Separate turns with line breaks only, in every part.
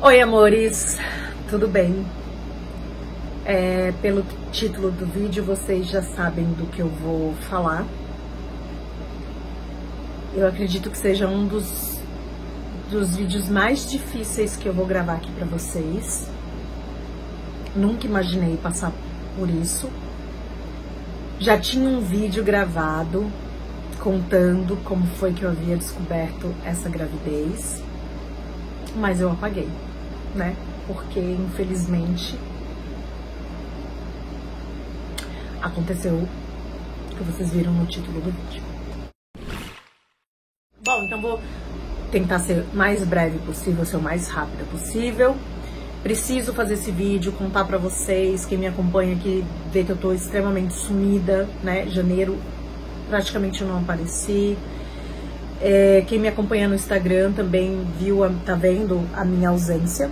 Oi, amores, tudo bem? Pelo título do vídeo, vocês já sabem do que eu vou falar. Eu acredito que seja um dos vídeos mais difíceis que eu vou gravar aqui pra vocês. Nunca imaginei passar por isso. Já tinha um vídeo gravado contando como foi que eu havia descoberto essa gravidez, mas eu apaguei, né? Porque, infelizmente, aconteceu o que vocês viram no título do vídeo. Bom, então vou tentar ser o mais breve possível, ser o mais rápida possível. Preciso fazer esse vídeo, contar pra vocês, quem me acompanha aqui vê que eu tô extremamente sumida, né? Janeiro praticamente eu não apareci. Quem me acompanha no Instagram também tá vendo a minha ausência.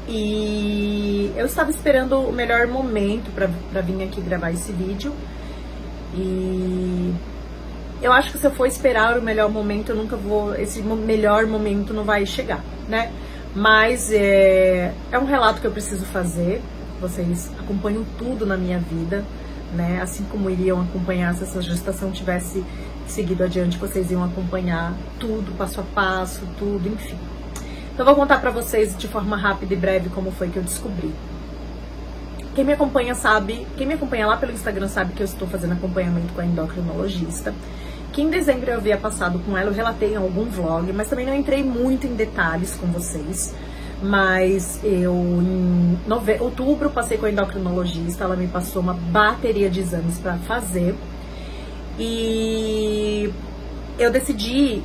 E eu estava esperando o melhor momento pra vir aqui gravar esse vídeo. E eu acho que se eu for esperar o melhor momento, eu nunca vou. Esse melhor momento não vai chegar, né? Mas é um relato que eu preciso fazer. Vocês acompanham tudo na minha vida, né? Assim como iriam acompanhar se essa gestação tivesse seguido adiante, vocês iam acompanhar tudo, passo a passo, tudo, enfim. Então eu vou contar pra vocês de forma rápida e breve como foi que eu descobri. Quem me acompanha lá pelo Instagram sabe que eu estou fazendo acompanhamento com a endocrinologista. Que em dezembro eu havia passado com ela, eu relatei em algum vlog, mas também não entrei muito em detalhes com vocês. Mas eu, em outubro, passei com a endocrinologista, ela me passou uma bateria de exames para fazer. E eu decidi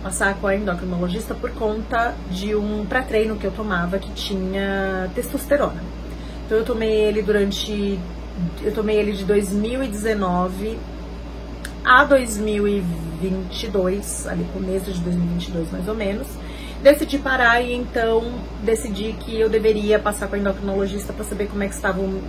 passar com a endocrinologista por conta de um pré-treino que eu tomava que tinha testosterona. Então eu tomei ele de 2019 a 2022, ali começo de 2022 mais ou menos. Decidi parar e então decidi que eu deveria passar com a endocrinologista para saber como é que estavam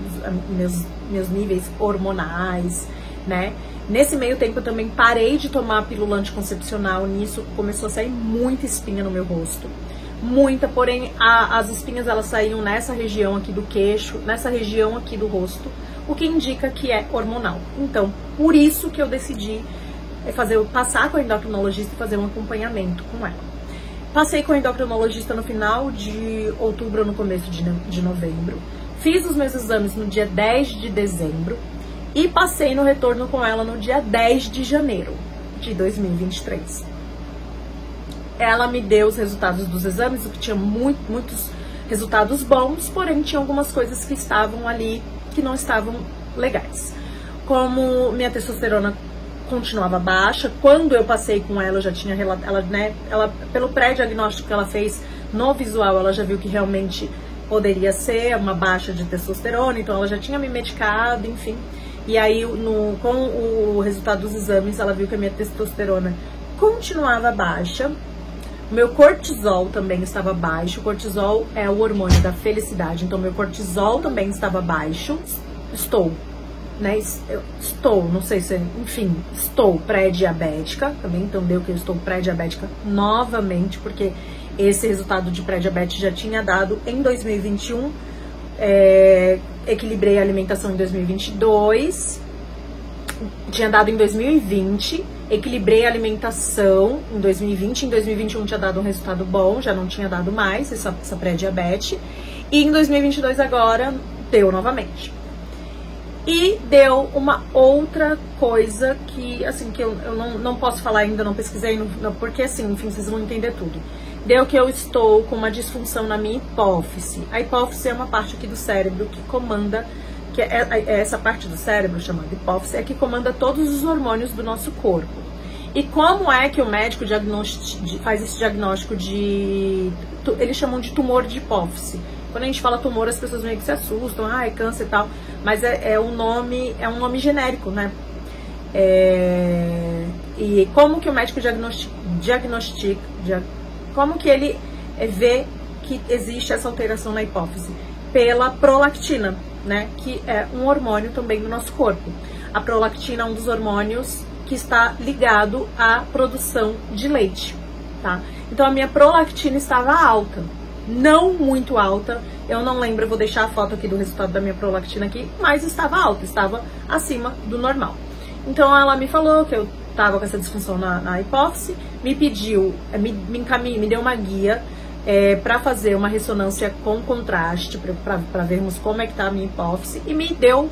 meus níveis hormonais, né? Nesse meio tempo eu também parei de tomar a pílula anticoncepcional, nisso começou a sair muita espinha no meu rosto. Muita, porém as espinhas elas saíam nessa região aqui do queixo, nessa região aqui do rosto, o que indica que é hormonal. Então, por isso que eu decidi passar com a endocrinologista e fazer um acompanhamento com ela. Passei com a endocrinologista no final de outubro, no começo de novembro. Fiz os meus exames no dia 10 de dezembro e passei no retorno com ela no dia 10 de janeiro de 2023. Ela me deu os resultados dos exames, o que tinha muitos resultados bons, porém tinha algumas coisas que estavam ali que não estavam legais. Como minha testosterona continuava baixa, quando eu passei com ela, eu já tinha ela pelo pré-diagnóstico que ela fez no visual, ela já viu que realmente poderia ser uma baixa de testosterona, então ela já tinha me medicado, enfim. E aí, com o resultado dos exames, ela viu que a minha testosterona continuava baixa. Meu cortisol também estava baixo. O cortisol é o hormônio da felicidade. Então, meu cortisol também estava baixo. Estou, não sei se... Enfim, estou pré-diabética também. Então, deu que eu estou pré-diabética novamente, porque esse resultado de pré-diabetes já tinha dado em 2021. Equilibrei a alimentação em 2022. Tinha dado em 2020, equilibrei a alimentação em 2020, em 2021 tinha dado um resultado bom, já não tinha dado mais essa pré-diabetes, e em 2022 agora deu novamente. E deu uma outra coisa que, assim, que eu não posso falar ainda, não pesquisei, porque assim, enfim, vocês vão entender tudo. Deu que eu estou com uma disfunção na minha hipófise. A hipófise é uma parte aqui do cérebro que comanda, que é essa parte do cérebro chamada hipófise, é que comanda todos os hormônios do nosso corpo. E como é que o médico faz esse diagnóstico eles chamam de tumor de hipófise. Quando a gente fala tumor, as pessoas meio que se assustam, é câncer e tal, mas é um nome genérico, né? E como que o médico diagnostica, como que ele vê que existe essa alteração na hipófise? Pela prolactina, né, que é um hormônio também do nosso corpo. A prolactina é um dos hormônios que está ligado à produção de leite. tá? Então a minha prolactina estava alta, não muito alta, eu não lembro, eu vou deixar a foto aqui do resultado da minha prolactina aqui, mas estava alta, estava acima do normal. Então ela me falou que eu estava com essa disfunção na hipófise, me pediu, me deu uma guia para fazer uma ressonância com contraste, para vermos como é que tá a minha hipófise, e me deu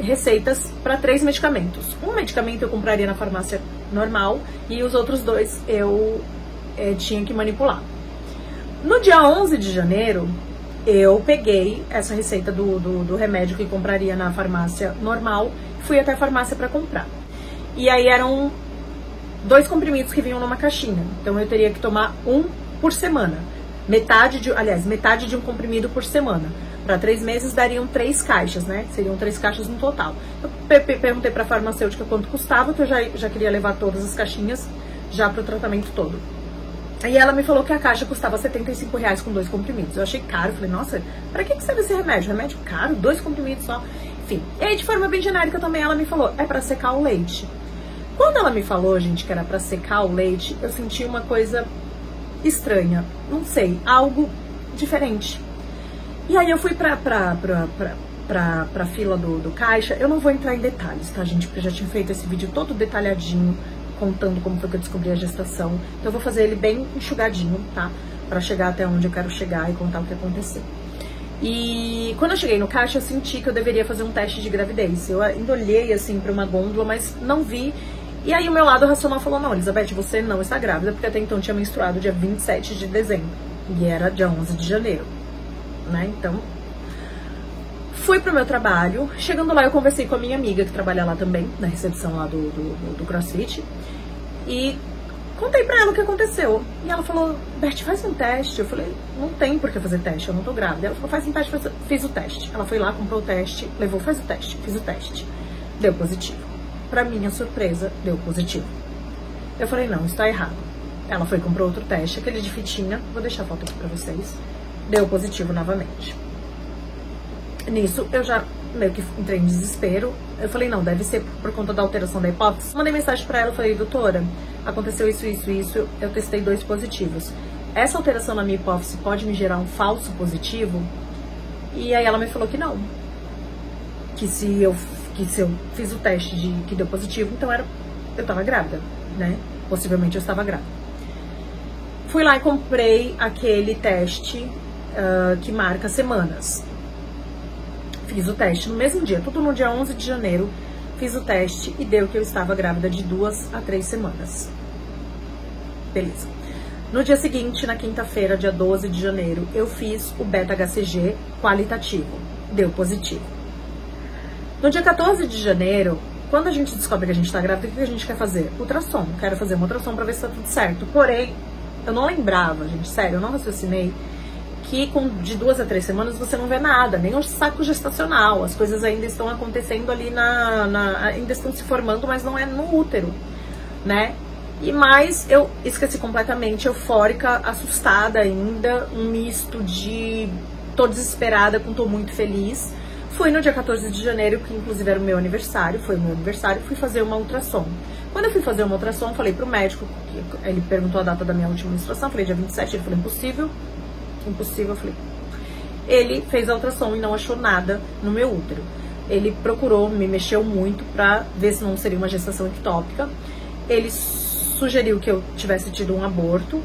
receitas para 3 medicamentos. Um medicamento eu compraria na farmácia normal e os outros 2 eu tinha que manipular. No dia 11 de janeiro, eu peguei essa receita do remédio que compraria na farmácia normal, fui até a farmácia para comprar. E aí eram 2 comprimidos que vinham numa caixinha, então eu teria que tomar 1 por semana. Metade de um comprimido por semana. Para 3 meses dariam 3 caixas, né? Seriam 3 caixas no total. Eu perguntei para a farmacêutica quanto custava, que eu já queria levar todas as caixinhas já para o tratamento todo. E ela me falou que a caixa custava R$75 com 2 comprimidos. Eu achei caro, falei, nossa, pra que serve esse remédio? Remédio caro, 2 comprimidos só. Enfim, e aí de forma bem genérica também ela me falou, é pra secar o leite. Quando ela me falou, gente, que era pra secar o leite, eu senti uma coisa estranha, não sei, algo diferente. E aí eu fui pra fila do caixa, eu não vou entrar em detalhes, tá, gente, porque eu já tinha feito esse vídeo todo detalhadinho, contando como foi que eu descobri a gestação. Então eu vou fazer ele bem enxugadinho, tá? Pra chegar até onde eu quero chegar e contar o que aconteceu. E quando eu cheguei no caixa, eu senti que eu deveria fazer um teste de gravidez. Eu ainda olhei assim pra uma gôndola, mas não vi. E aí o meu lado racional falou, não, Elizabeth, você não está grávida, porque até então tinha menstruado dia 27 de dezembro. E era dia 11 de janeiro, né? Então, fui pro meu trabalho. Chegando lá, eu conversei com a minha amiga, que trabalha lá também, na recepção lá do CrossFit. E contei pra ela o que aconteceu. E ela falou, Beth, faz um teste. Eu falei, não tem por que fazer teste, eu não tô grávida. Ela falou, faz um teste, fiz o teste. Ela foi lá, comprou o teste, levou, faz o teste, fiz o teste. Deu positivo. Pra minha surpresa, deu positivo. Eu falei, não, isso tá errado. Ela foi e comprou outro teste, aquele de fitinha. Vou deixar a foto aqui pra vocês. Deu positivo novamente. Nisso, eu já meio que entrei em desespero. Eu falei, não, deve ser por conta da alteração da hipófise. Mandei mensagem pra ela, falei, doutora, aconteceu isso, eu testei 2 positivos. Essa alteração na minha hipófise pode me gerar um falso positivo? E aí ela me falou que não. Que se eu fiz o teste de que deu positivo, então eu tava grávida, né? Possivelmente eu estava grávida. Fui lá e comprei aquele teste que marca semanas. Fiz o teste no mesmo dia, tudo no dia 11 de janeiro, fiz o teste e deu que eu estava grávida de 2 a 3 semanas. Beleza. No dia seguinte, na quinta-feira, dia 12 de janeiro, eu fiz o beta-HCG qualitativo, deu positivo. No dia 14 de janeiro, quando a gente descobre que a gente está grávida, o que a gente quer fazer? Ultrassom. Quero fazer uma ultrassom para ver se tá tudo certo. Porém, eu não lembrava, gente, sério, eu não raciocinei que de 2 a 3 semanas você não vê nada, nem o saco gestacional. As coisas ainda estão acontecendo ali ainda estão se formando, mas não é no útero, né? E mais, eu esqueci completamente, eufórica, assustada ainda, um misto de tô desesperada com tô muito feliz. Fui no dia 14 de janeiro, que inclusive era o meu aniversário, foi o meu aniversário, fui fazer uma ultrassom. Quando eu fui fazer uma ultrassom, falei pro médico, ele perguntou a data da minha última menstruação, falei dia 27, ele falou impossível, eu falei. Ele fez a ultrassom e não achou nada no meu útero. Ele procurou, me mexeu muito pra ver se não seria uma gestação ectópica. Ele sugeriu que eu tivesse tido um aborto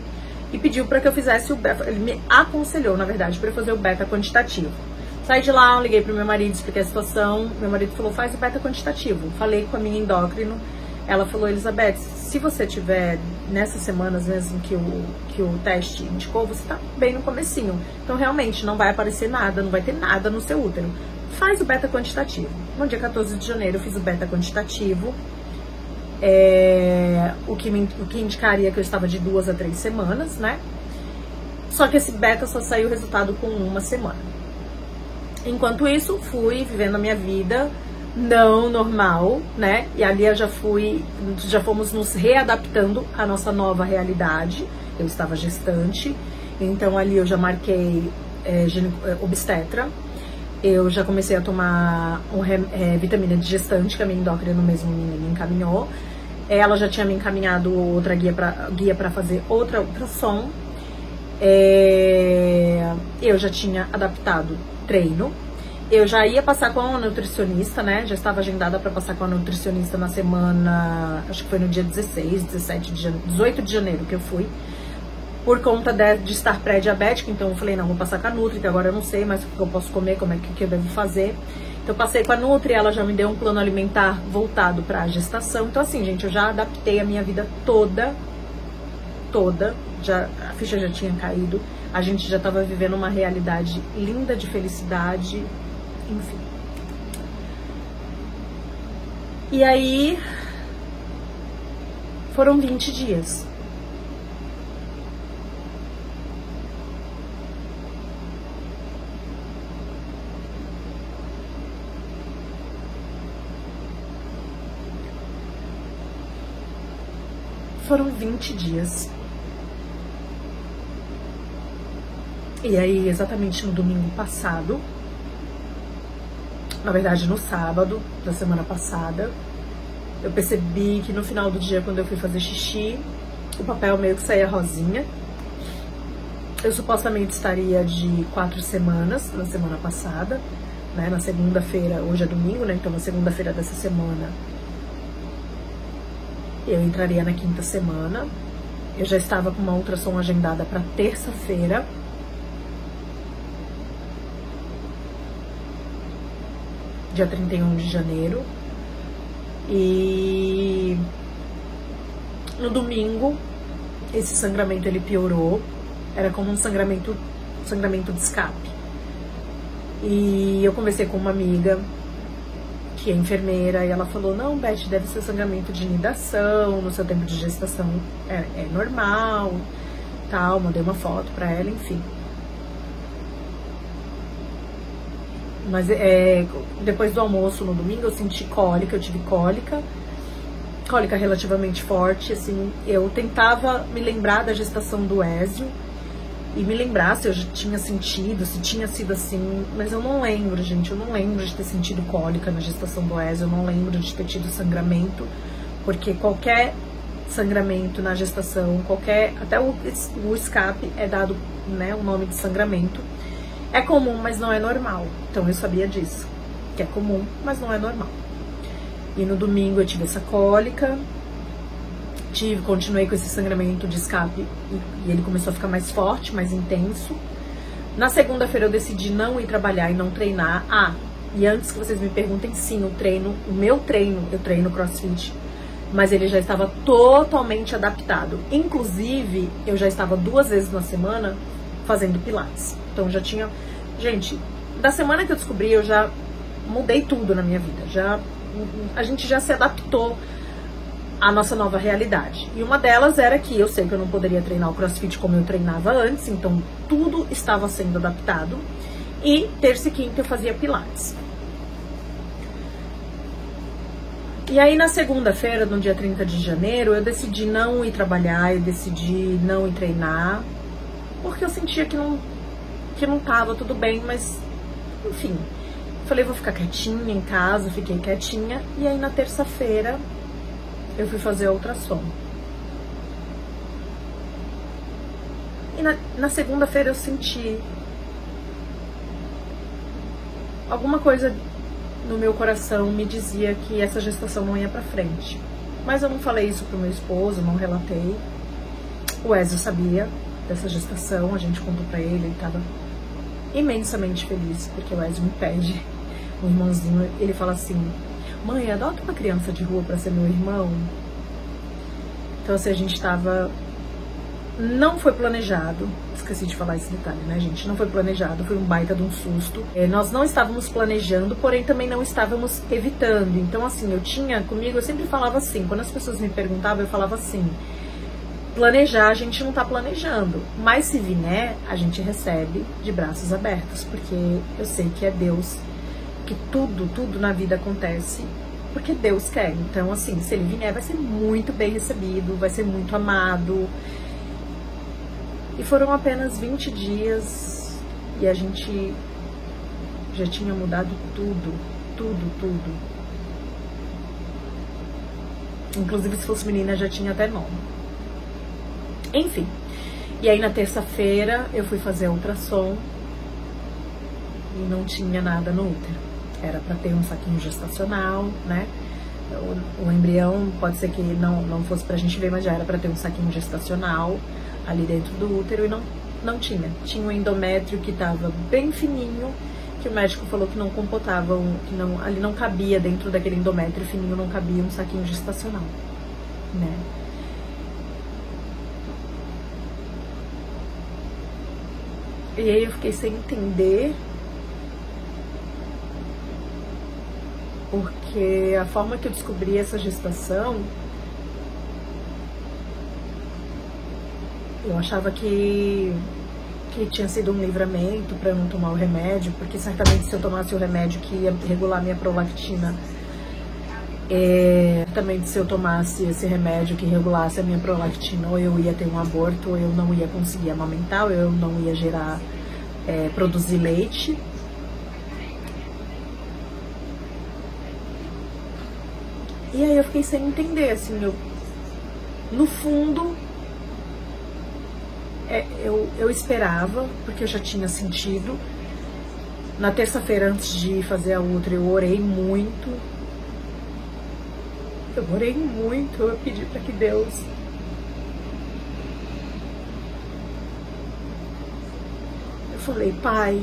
e pediu para que eu fizesse o beta, ele me aconselhou, na verdade, para eu fazer o beta quantitativo. Saí de lá, liguei pro meu marido, expliquei a situação, meu marido falou, faz o beta quantitativo. Falei com a minha endócrino, ela falou, Elizabeth, se você tiver nessas semanas mesmo que o teste indicou, você tá bem no comecinho. Então, realmente, não vai aparecer nada, não vai ter nada no seu útero. Faz o beta quantitativo. No dia 14 de janeiro, eu fiz o beta quantitativo. O que indicaria que eu estava de 2 a 3 semanas, né? Só que esse beta só saiu o resultado com 1 semana. Enquanto isso, fui vivendo a minha vida não normal, né? E ali eu já fomos nos readaptando à nossa nova realidade. Eu estava gestante, então ali eu já marquei obstetra. Eu já comecei a tomar vitamina de gestante, que a minha endócrina mesmo me encaminhou. Ela já tinha me encaminhado outra guia para fazer outra ultrassom. Eu já tinha adaptado treino. Eu já ia passar com a nutricionista, né? Já estava agendada para passar com a nutricionista na semana, acho que foi no dia 16, 18 de janeiro que eu fui. Por conta de estar pré-diabética, então eu falei, não, vou passar com a Nutri, que agora eu não sei mais o que eu posso comer, como é que eu devo fazer. Então eu passei com a Nutri, ela já me deu um plano alimentar voltado para a gestação. Então assim, gente, eu já adaptei a minha vida toda, a ficha já tinha caído, a gente já estava vivendo uma realidade linda de felicidade, enfim. E aí, foram 20 dias. Foram 20 dias. E aí, exatamente no domingo passado, na verdade no sábado da semana passada, eu percebi que no final do dia, quando eu fui fazer xixi, o papel meio que saía rosinha. Eu supostamente estaria de 4 semanas na semana passada, né? Na segunda-feira, hoje é domingo, né? Então na segunda-feira dessa semana eu entraria na 5ª semana. Eu já estava com uma ultrassom agendada para terça-feira. Dia 31 de janeiro. E no domingo, esse sangramento ele piorou. Era como um sangramento de escape. E eu conversei com uma amiga que é enfermeira, e ela falou, não, Beth, deve ser sangramento de nidação, no seu tempo de gestação é normal, tal, mandei uma foto pra ela, enfim. Mas depois do almoço no domingo eu senti cólica, eu tive cólica relativamente forte, assim, eu tentava me lembrar da gestação do Ézio, e me lembrar se eu já tinha sentido, se tinha sido assim, mas eu não lembro, gente, eu não lembro de ter sentido cólica na gestação do Ézio, eu não lembro de ter tido sangramento, porque qualquer sangramento na gestação, até o escape é dado, né, o nome de sangramento. É comum, mas não é normal, então eu sabia disso, que é comum, mas não é normal. E no domingo eu tive essa cólica, continuei com esse sangramento de escape e ele começou a ficar mais forte, mais intenso. Na segunda-feira eu decidi não ir trabalhar e não treinar. E antes que vocês me perguntem, sim, o meu treino, eu treino CrossFit, mas ele já estava totalmente adaptado. Inclusive, eu já estava 2 vezes na semana fazendo pilates. Então já tinha... Gente, da semana que eu descobri, eu já mudei tudo na minha vida. A gente já se adaptou a nossa nova realidade. E uma delas era que eu sei que eu não poderia treinar o CrossFit como eu treinava antes, então tudo estava sendo adaptado. E terça e quinta eu fazia pilates. E aí na segunda-feira, no dia 30 de janeiro, eu decidi não ir trabalhar, eu decidi não ir treinar, porque eu sentia que não tava tudo bem, mas enfim. Falei, vou ficar quietinha em casa, fiquei quietinha. E aí na terça-feira eu fui fazer a ultrassom. E na segunda-feira eu senti alguma coisa no meu coração me dizia que essa gestação não ia pra frente. Mas eu não falei isso pro meu esposo, não relatei. O Ézio sabia dessa gestação, a gente contou pra ele, ele tava imensamente feliz, porque o Ézio me pede, o irmãozinho, ele fala assim, mãe, adota uma criança de rua pra ser meu irmão. Então assim, a gente tava... Não foi planejado, esqueci de falar esse detalhe, né, gente? Não foi planejado, foi um baita de um susto. Nós não estávamos planejando, porém também não estávamos evitando. Então assim, eu sempre falava assim, quando as pessoas me perguntavam, eu falava assim, planejar a gente não tá planejando, mas se vier, a gente recebe de braços abertos, porque eu sei que é Deus, que tudo na vida acontece porque Deus quer. Então assim, se ele vier, vai ser muito bem recebido, vai ser muito amado. E foram apenas 20 dias e a gente já tinha mudado tudo. Inclusive, se fosse menina, já tinha até nome. Enfim. E aí, na terça-feira, eu fui fazer ultrassom e não tinha nada no útero. Era para ter um saquinho gestacional, né? O embrião pode ser que não fosse pra gente ver, mas já era para ter um saquinho gestacional ali dentro do útero e não tinha. Tinha um endométrio que estava bem fininho, que o médico falou que não compotava, ali não cabia dentro daquele endométrio fininho, não cabia um saquinho gestacional, né? E aí eu fiquei sem entender, porque a forma que eu descobri essa gestação, eu achava que tinha sido um livramento para eu não tomar o remédio, porque certamente se eu tomasse o remédio que ia regular minha prolactina, certamente se eu tomasse esse remédio que regulasse a minha prolactina, ou eu ia ter um aborto, ou eu não ia conseguir amamentar, ou eu não ia gerar, produzir leite. E aí eu fiquei sem entender, assim, no fundo, eu esperava, porque eu já tinha sentido. Na terça-feira, antes de fazer a outra, eu orei muito. Eu pedi para que Deus eu falei, Pai,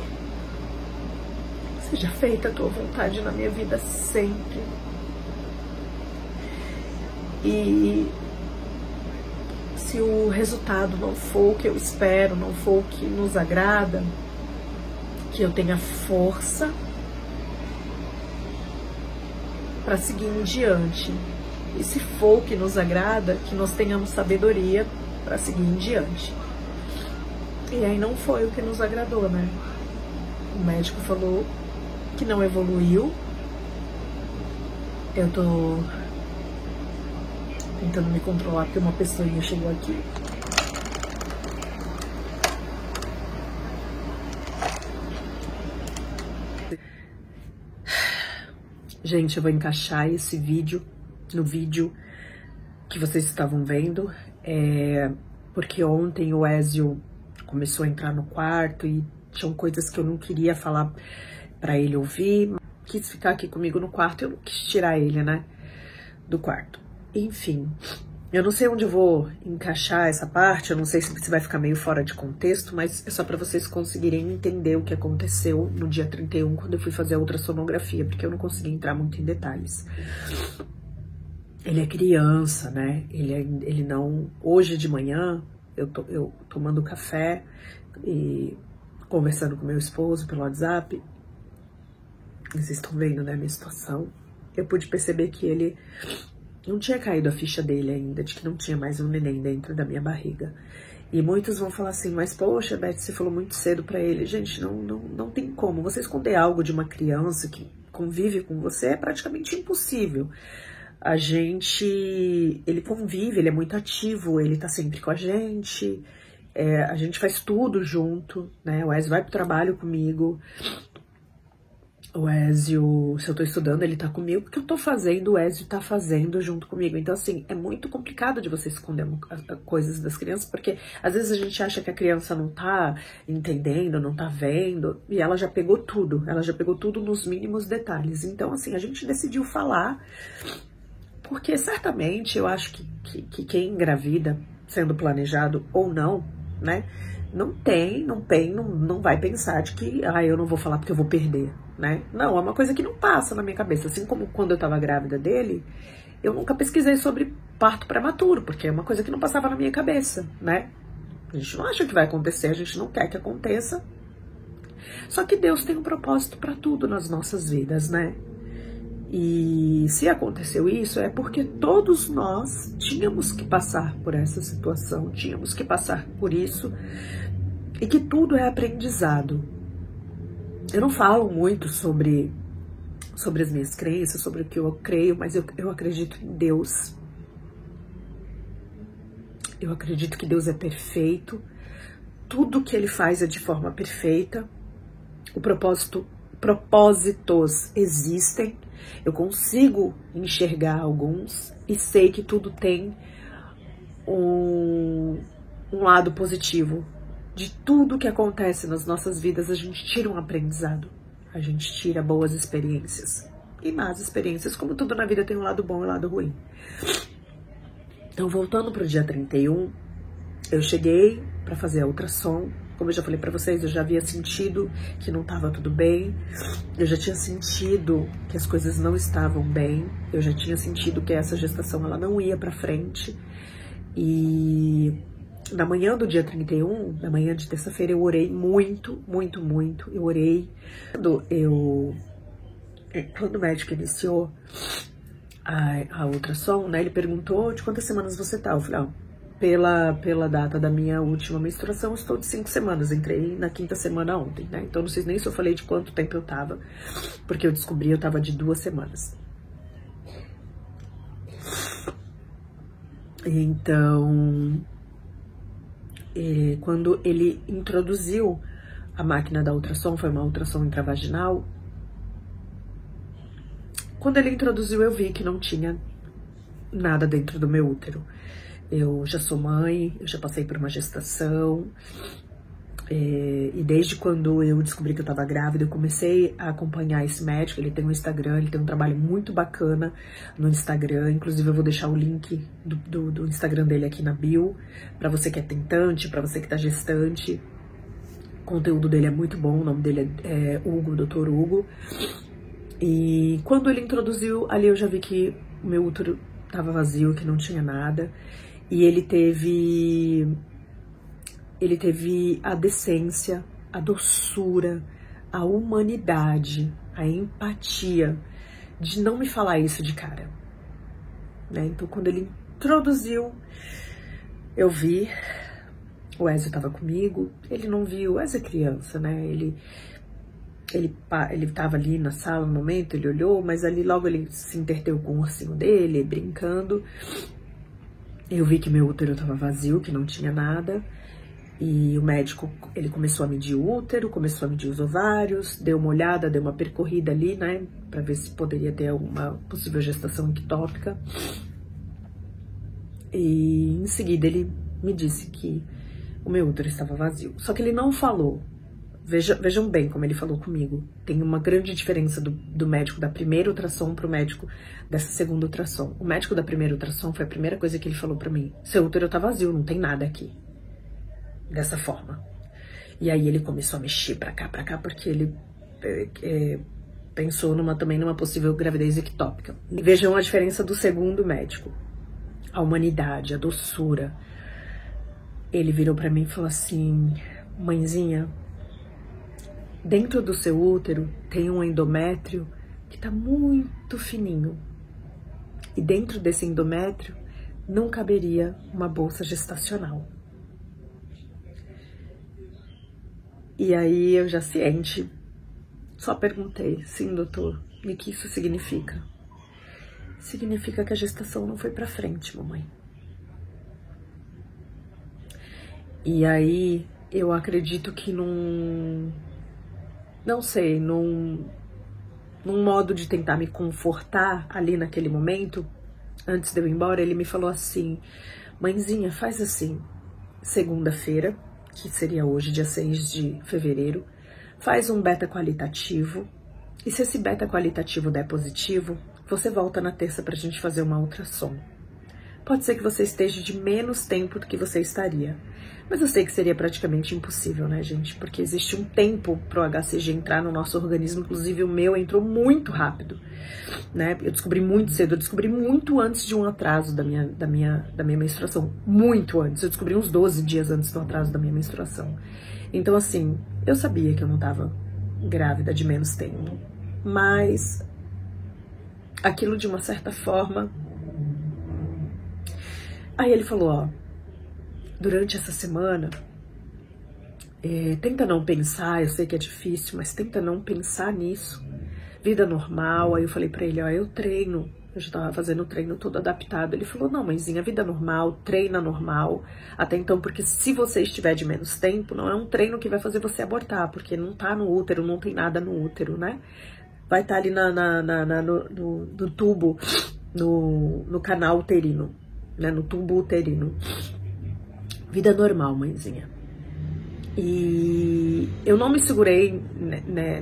seja feita a tua vontade na minha vida sempre. E se o resultado não for o que eu espero, não for o que nos agrada, que eu tenha força para seguir em diante. E se for o que nos agrada, que nós tenhamos sabedoria para seguir em diante. E aí não foi o que nos agradou, né? O médico falou que não evoluiu. Eu tô tentando me controlar porque uma pessoinha chegou aqui. Gente, eu vou encaixar esse vídeo no vídeo que vocês estavam vendo, porque ontem o Ezio começou a entrar no quarto e tinham coisas que eu não queria falar pra ele ouvir. Quis ficar aqui comigo no quarto, eu não quis tirar ele, né, do quarto. Enfim, eu não sei onde eu vou encaixar essa parte, eu não sei se vai ficar meio fora de contexto, mas é só pra vocês conseguirem entender o que aconteceu no dia 31, quando eu fui fazer a ultrassonografia, porque eu não consegui entrar muito em detalhes. Ele é criança, né? Ele não... Hoje de manhã, eu tomando café e conversando com meu esposo pelo WhatsApp, vocês estão vendo, né, a minha situação, eu pude perceber que ele não tinha caído a ficha dele ainda, de que não tinha mais um neném dentro da minha barriga. E muitos vão falar assim, mas poxa, Beth, você falou muito cedo pra ele. Gente, não tem como. Você esconder algo de uma criança que convive com você é praticamente impossível. Ele convive, ele é muito ativo, ele tá sempre com a gente faz tudo junto, né? O Ezio vai pro trabalho comigo. O Ezio, se eu tô estudando, ele tá comigo, porque eu tô fazendo, o Ezio tá fazendo junto comigo. Então, assim, é muito complicado de você esconder coisas das crianças, porque às vezes a gente acha que a criança não tá entendendo, não tá vendo, e ela já pegou tudo nos mínimos detalhes. Então, assim, a gente decidiu falar, porque certamente eu acho que quem engravida, sendo planejado ou não, né, não vai pensar de que, eu não vou falar porque eu vou perder, né? Não, é uma coisa que não passa na minha cabeça. Assim como quando eu tava grávida dele, eu nunca pesquisei sobre parto prematuro, porque é uma coisa que não passava na minha cabeça, né? A gente não acha que vai acontecer, a gente não quer que aconteça. Só que Deus tem um propósito para tudo nas nossas vidas, né? E se aconteceu isso, é porque todos nós tínhamos que passar por essa situação, tínhamos que passar por isso, e que tudo é aprendizado. Eu não falo muito sobre as minhas crenças, sobre o que eu creio, mas eu acredito em Deus. Eu acredito que Deus é perfeito, tudo que Ele faz é de forma perfeita, propósitos existem. Eu consigo enxergar alguns e sei que tudo tem um lado positivo. De tudo que acontece nas nossas vidas, a gente tira um aprendizado. A gente tira boas experiências e más experiências. Como tudo na vida tem um lado bom e um lado ruim. Então, voltando pro dia 31, eu cheguei para fazer a ultrassom. Como eu já falei para vocês, eu já havia sentido que não estava tudo bem. Eu já tinha sentido que as coisas não estavam bem. Eu já tinha sentido que essa gestação ela não ia para frente. E na manhã do dia 31, na manhã de terça-feira, eu orei muito, muito, muito. Eu orei. Quando o médico iniciou a ultrassom, né, ele perguntou de quantas semanas você tá. Eu falei, pela data da minha última menstruação, eu estou de 5 semanas. Entrei na 5ª semana ontem, né? Então não sei nem se eu falei de quanto tempo eu tava, porque eu descobri eu tava de 2 semanas. Então, quando ele introduziu a máquina da ultrassom, foi uma ultrassom intravaginal. Quando ele introduziu, eu vi que não tinha nada dentro do meu útero. Eu já sou mãe, eu já passei por uma gestação, e desde quando eu descobri que eu estava grávida, eu comecei a acompanhar esse médico. Ele tem um Instagram, ele tem um trabalho muito bacana no Instagram. Inclusive, eu vou deixar o link do Instagram dele aqui na bio, para você que é tentante, para você que tá gestante. O conteúdo dele é muito bom, o nome dele é Hugo, Dr. Hugo. E quando ele introduziu, ali eu já vi que o meu útero estava vazio, que não tinha nada. E ele teve a decência, a doçura, a humanidade, a empatia de não me falar isso de cara, né? Então, quando ele introduziu, eu vi, o Ezio estava comigo, ele não viu, o Ezio é criança, né? Ele tava ali na sala no momento, ele olhou, mas ali logo ele se interteu com o ursinho dele, brincando. Eu vi que meu útero estava vazio, que não tinha nada. E o médico, ele começou a medir o útero, começou a medir os ovários, deu uma olhada, deu uma percorrida ali, né, para ver se poderia ter alguma possível gestação ectópica. E em seguida ele me disse que o meu útero estava vazio. Só que ele não falou. Vejam bem como ele falou comigo. Tem uma grande diferença do médico da primeira ultrassom pro médico dessa segunda ultrassom. O médico da primeira ultrassom foi a primeira coisa que ele falou pra mim. Seu útero tá vazio, não tem nada aqui. Dessa forma. E aí ele começou a mexer pra cá, porque ele pensou também numa possível gravidez ectópica. E vejam a diferença do segundo médico. A humanidade, a doçura. Ele virou pra mim e falou assim, mãezinha, dentro do seu útero tem um endométrio que tá muito fininho. E dentro desse endométrio não caberia uma bolsa gestacional. E aí eu já ciente, só perguntei, sim, doutor, e o que isso significa? Significa que a gestação não foi pra frente, mamãe. E aí eu acredito que num modo de tentar me confortar ali naquele momento, antes de eu ir embora, ele me falou assim, mãezinha, faz assim, segunda-feira, que seria hoje, dia 6 de fevereiro, faz um beta qualitativo, e se esse beta qualitativo der positivo, você volta na terça pra gente fazer uma ultrassom. Pode ser que você esteja de menos tempo do que você estaria, mas eu sei que seria praticamente impossível, né, gente? Porque existe um tempo pro HCG entrar no nosso organismo, inclusive o meu entrou muito rápido, né? Eu descobri muito cedo, eu descobri muito antes de um atraso da minha menstruação, muito antes. Eu descobri uns 12 dias antes do atraso da minha menstruação. Então, assim, eu sabia que eu não tava grávida de menos tempo, mas aquilo de uma certa forma. Aí ele falou, ó, durante essa semana, tenta não pensar, eu sei que é difícil, mas tenta não pensar nisso. Vida normal. Aí eu falei pra ele, ó, eu treino, eu já tava fazendo o treino todo adaptado. Ele falou, não, mãezinha, vida normal, treina normal. Até então, porque se você estiver de menos tempo, não é um treino que vai fazer você abortar, porque não tá no útero, não tem nada no útero, né? vai estar ali no tubo, no canal uterino, né? No tubo uterino. Vida normal, mãezinha. E eu não me segurei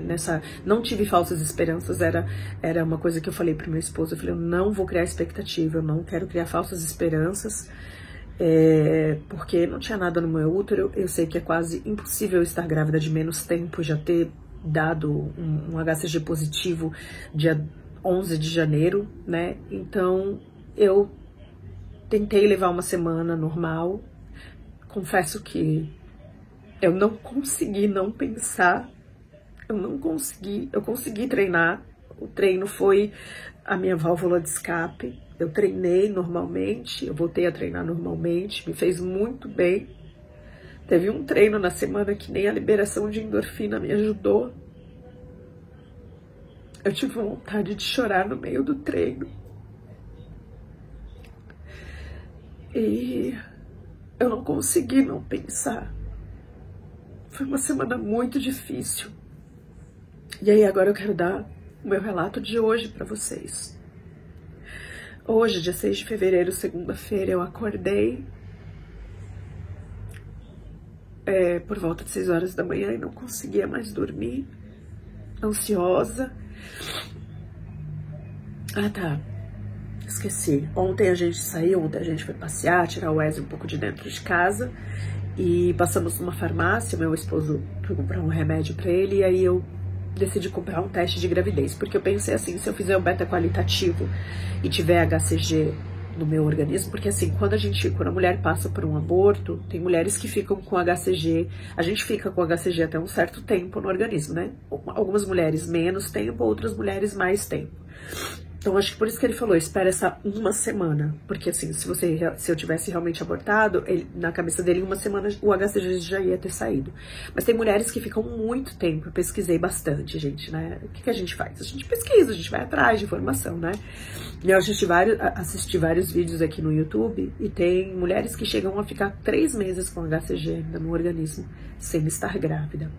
nessa, não tive falsas esperanças, era uma coisa que eu falei pro meu esposo, eu falei, eu não vou criar expectativa, eu não quero criar falsas esperanças, porque não tinha nada no meu útero, eu sei que é quase impossível estar grávida de menos tempo, já ter dado um HCG positivo dia 11 de janeiro, né, então eu tentei levar uma semana normal, confesso que eu não consegui não pensar, eu consegui treinar, o treino foi a minha válvula de escape, eu treinei normalmente, eu voltei a treinar normalmente, me fez muito bem. Teve um treino na semana que nem a liberação de endorfina me ajudou. Eu tive vontade de chorar no meio do treino. E eu não consegui não pensar. Foi uma semana muito difícil. E aí agora eu quero dar o meu relato de hoje para vocês. Hoje, dia 6 de fevereiro, segunda-feira, eu acordei por volta de 6 horas da manhã e não conseguia mais dormir, ansiosa. Ah, tá, esqueci. Ontem a gente saiu, ontem a gente foi passear, tirar o Wesley um pouco de dentro de casa e passamos numa farmácia, meu esposo foi comprar um remédio pra ele e aí eu decidi comprar um teste de gravidez, porque eu pensei assim, se eu fizer um beta qualitativo e tiver HCG no meu organismo, porque assim, quando a mulher passa por um aborto, tem mulheres que ficam com HCG, a gente fica com HCG até um certo tempo no organismo, né? Algumas mulheres menos tempo, outras mulheres mais tempo. Então, acho que por isso que ele falou, espera essa uma semana. Porque assim, se eu tivesse realmente abortado, na cabeça dele, em uma semana o HCG já ia ter saído. Mas tem mulheres que ficam muito tempo, eu pesquisei bastante, gente, né? O que a gente faz? A gente pesquisa, a gente vai atrás de informação, né? E eu assisti vários vídeos aqui no YouTube e tem mulheres que chegam a ficar 3 meses com HCG ainda no organismo, sem estar grávida.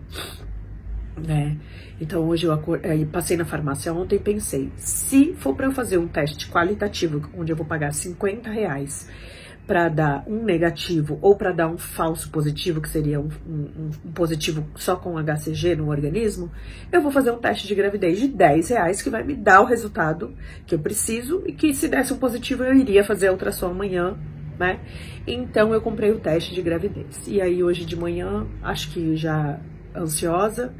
Né? Então hoje eu passei na farmácia ontem e pensei, se for para eu fazer um teste qualitativo, onde eu vou pagar R$50 para dar um negativo ou para dar um falso positivo, que seria um positivo só com HCG no organismo, eu vou fazer um teste de gravidez de R$10 que vai me dar o resultado que eu preciso e que se desse um positivo eu iria fazer a ultrassom amanhã, né? Então eu comprei o teste de gravidez. E aí hoje de manhã, acho que já ansiosa,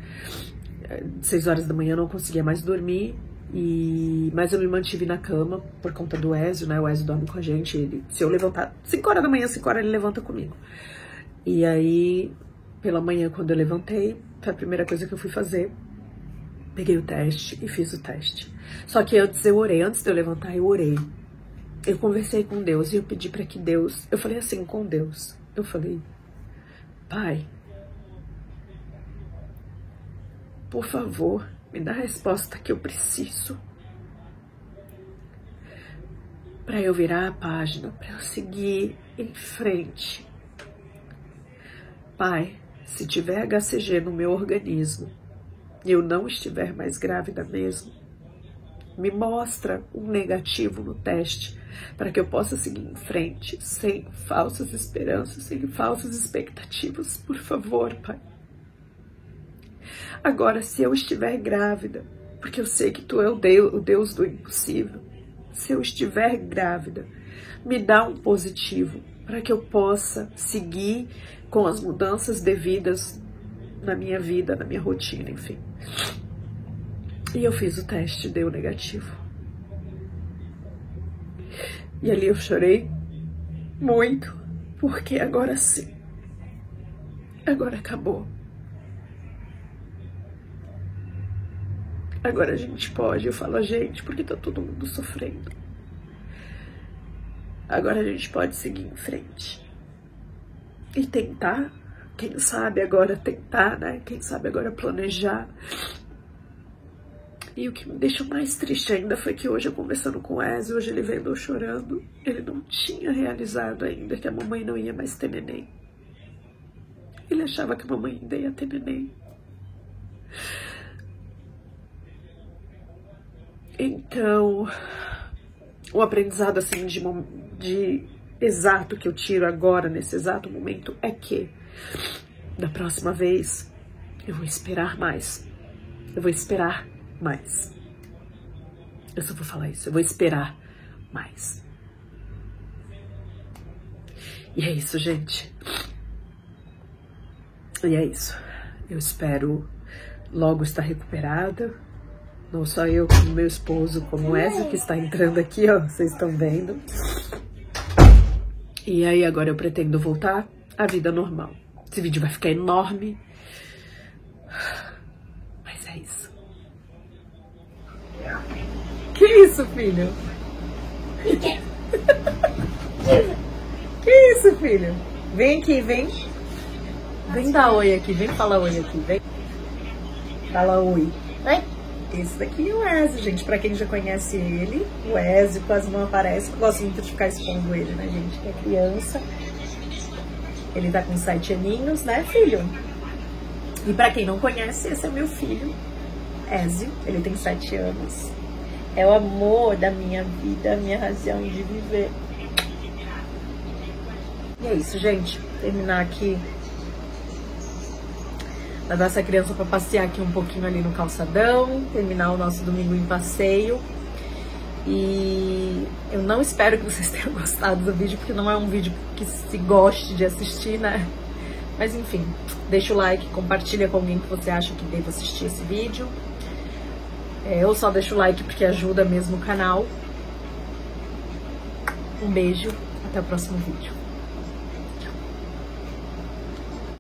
6 horas da manhã eu não conseguia mais dormir, mas eu me mantive na cama por conta do Ezio, né? O Ezio dorme com a gente, se eu levantar 5 horas da manhã, 5 horas ele levanta comigo. E aí, pela manhã, quando eu levantei, foi a primeira coisa que eu fui fazer, peguei o teste e fiz o teste. Só que antes eu orei, antes de eu levantar eu orei. Eu conversei com Deus e eu pedi para que Deus, eu falei assim com Deus, eu falei, Pai, por favor, me dá a resposta que eu preciso para eu virar a página, para eu seguir em frente. Pai, se tiver HCG no meu organismo e eu não estiver mais grávida mesmo, me mostra um negativo no teste para que eu possa seguir em frente sem falsas esperanças, sem falsas expectativas. Por favor, Pai. Agora, se eu estiver grávida, porque eu sei que Tu é o Deus do impossível, se eu estiver grávida, me dá um positivo para que eu possa seguir com as mudanças devidas na minha vida, na minha rotina, enfim. E eu fiz o teste, deu negativo. E ali eu chorei muito, porque agora sim, agora acabou. Agora a gente pode, eu falo a gente, porque tá todo mundo sofrendo. Agora a gente pode seguir em frente. E tentar, quem sabe agora tentar, né? Quem sabe agora planejar. E o que me deixa mais triste ainda foi que hoje eu conversando com o Ezio, hoje ele vendo eu chorando, ele não tinha realizado ainda que a mamãe não ia mais ter neném. Ele achava que a mamãe ainda ia ter neném.
Então, o aprendizado assim de exato que eu tiro agora, nesse exato momento, é que da próxima vez eu vou esperar mais. Eu vou esperar mais. Eu só vou falar isso, eu vou esperar mais. E é isso, gente. E é isso. Eu espero logo estar recuperada. Não só eu, como meu esposo, como o Ezio, que está entrando aqui, ó. Vocês estão vendo. E aí agora eu pretendo voltar à vida normal. Esse vídeo vai ficar enorme. Mas é isso. Que isso, filho? Que isso, filho? Vem aqui, vem. Vem dar oi aqui, vem falar oi aqui, vem. Fala oi.
Oi.
Esse daqui é o Ezio, gente. Pra quem já conhece ele, o Ezio quase não aparece. Eu gosto muito de ficar expondo ele, né, gente? Que é criança. Ele tá com 7 aninhos, né, filho? E pra quem não conhece, esse é meu filho, Ezio. Ele tem 7 anos. É o amor da minha vida, a minha razão de viver. E é isso, gente. Terminar aqui. Levar essa criança pra passear aqui um pouquinho ali no calçadão. Terminar o nosso domingo em passeio. E eu não espero que vocês tenham gostado do vídeo, porque não é um vídeo que se goste de assistir, né? Mas enfim, deixa o like, compartilha com alguém que você acha que deve assistir esse vídeo. Eu só deixo o like porque ajuda mesmo o canal. Um beijo, até o próximo vídeo.